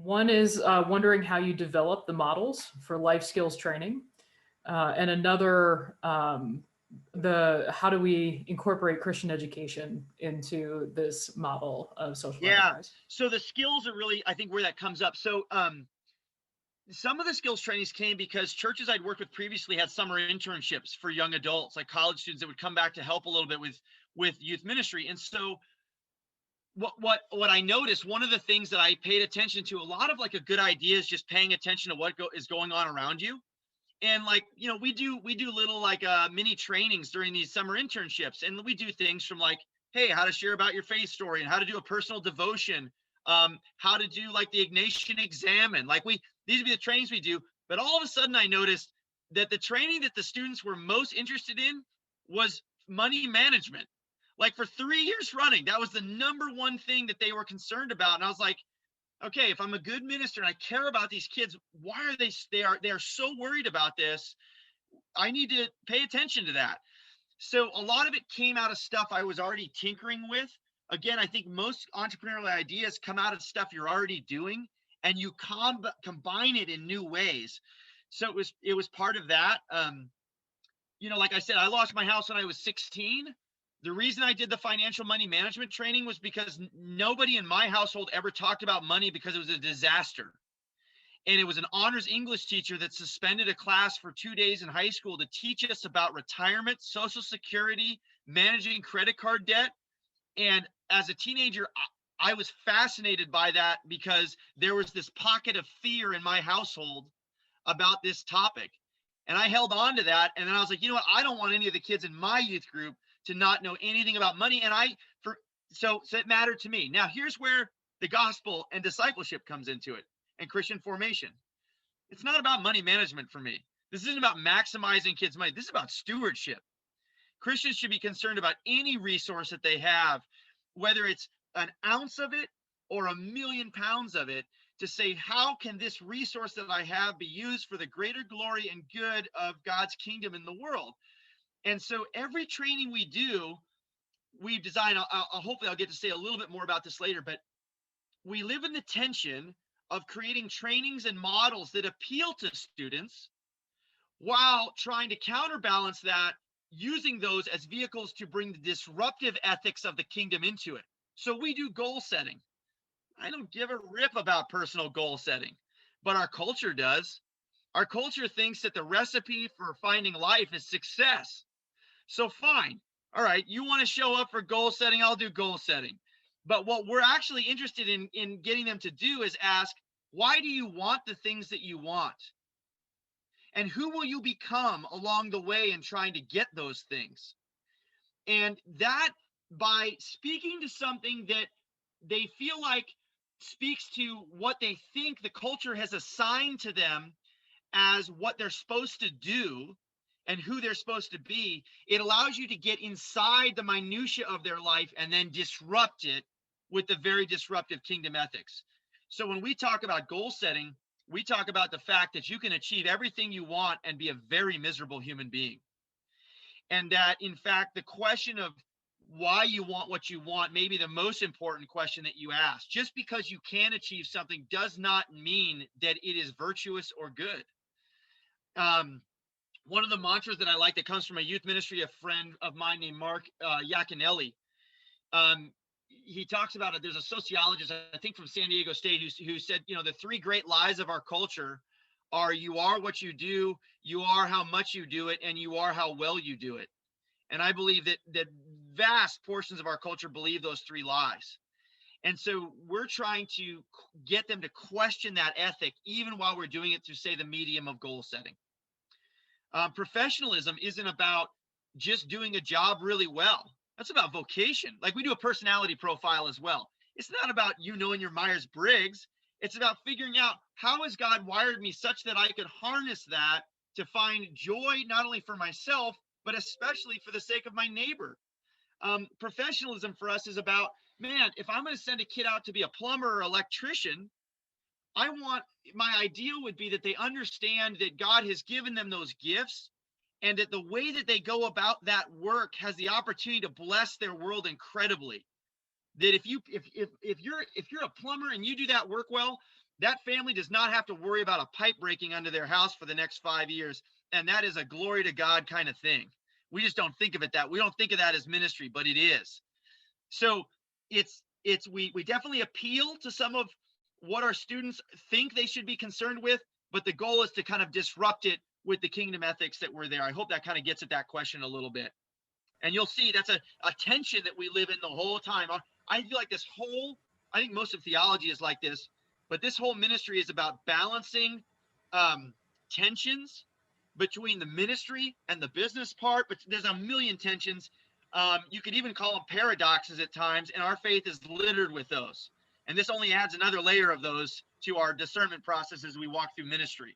One is wondering how you develop the models for life skills training, and another, the how do we incorporate Christian education into this model of social Yeah. enterprise? So the skills are really, I think, where that comes up. So some of the skills trainings came because churches I'd worked with previously had summer internships for young adults, like college students that would come back to help a little bit with youth ministry. And so what I noticed, one of the things that I paid attention to, a lot of like a good idea is just paying attention to what is going on around you. And like, we do little like mini trainings during these summer internships, and we do things from like, hey, how to share about your faith story and how to do a personal devotion, how to do like the Ignatian Examine. Like these would be the trainings we do. But all of a sudden I noticed that the training that the students were most interested in was money management. Like for 3 years running, that was the number one thing that they were concerned about. And I was like, okay, if I'm a good minister and I care about these kids, why are they are so worried about this? I need to pay attention to that. So a lot of it came out of stuff I was already tinkering with. Again, I think most entrepreneurial ideas come out of stuff you're already doing, and you combine it in new ways. So it was part of that. Like I said, I lost my house when I was 16. The reason I did the financial money management training was because nobody in my household ever talked about money because it was a disaster. And it was an honors English teacher that suspended a class for 2 days in high school to teach us about retirement, Social Security, managing credit card debt. And as a teenager, I was fascinated by that because there was this pocket of fear in my household about this topic. And I held on to that. And then I was like, you know what? I don't want any of the kids in my youth group to not know anything about money. And so it mattered to me. Now, here's where the gospel and discipleship comes into it, and Christian formation. It's not about money management for me. This isn't about maximizing kids' money. This is about stewardship. Christians should be concerned about any resource that they have, whether it's an ounce of it or 1,000,000 pounds of it, to say, how can this resource that I have be used for the greater glory and good of God's kingdom in the world? And so every training we do, we design, hopefully I'll get to say a little bit more about this later, but we live in the tension of creating trainings and models that appeal to students while trying to counterbalance that, using those as vehicles to bring the disruptive ethics of the kingdom into it. So we do goal setting. I don't give a rip about personal goal setting, but our culture does. Our culture thinks that the recipe for finding life is success. So fine. All right, you want to show up for goal setting, I'll do goal setting. But what we're actually interested in getting them to do is ask, why do you want the things that you want? And who will you become along the way in trying to get those things? And that, by speaking to something that they feel like speaks to what they think the culture has assigned to them as what they're supposed to do and who they're supposed to be, it allows you to get inside the minutia of their life and then disrupt it with the very disruptive kingdom ethics. So when we talk about goal setting, we talk about the fact that you can achieve everything you want and be a very miserable human being. And that, in fact, the question of why you want what you want may be the most important question that you ask. Just because you can achieve something does not mean that it is virtuous or good. One of the mantras that I like that comes from a youth ministry, a friend of mine named Mark Yaconelli, he talks about it. There's a sociologist, I think from San Diego State, who said, the three great lies of our culture are: you are what you do, you are how much you do it, and you are how well you do it. And I believe that vast portions of our culture believe those three lies. And so we're trying to get them to question that ethic, even while we're doing it through, say, the medium of goal setting. Professionalism isn't about just doing a job really well. That's about vocation. Like, we do a personality profile as well. It's not about you knowing your Myers-Briggs. It's about figuring out, how has God wired me such that I could harness that to find joy, not only for myself, but especially for the sake of my neighbor. Professionalism for us is about, man, if I'm going to send a kid out to be a plumber or electrician, my ideal would be that they understand that God has given them those gifts, and that the way that they go about that work has the opportunity to bless their world incredibly. That if you're a plumber and you do that work well, that family does not have to worry about a pipe breaking under their house for the next 5 years. And that is a glory to God kind of thing. We just don't think of it that we don't think of that as ministry, but it is. So we definitely appeal to some of what our students think they should be concerned with, but the goal is to kind of disrupt it with the kingdom ethics that were there. I hope that kind of gets at that question a little bit. And you'll see that's a tension that we live in the whole time. I feel like I think most of theology is like this, but this whole ministry is about balancing tensions between the ministry and the business part, but there's a million tensions. You could even call them paradoxes at times, and our faith is littered with those. And this only adds another layer of those to our discernment process as we walk through ministry.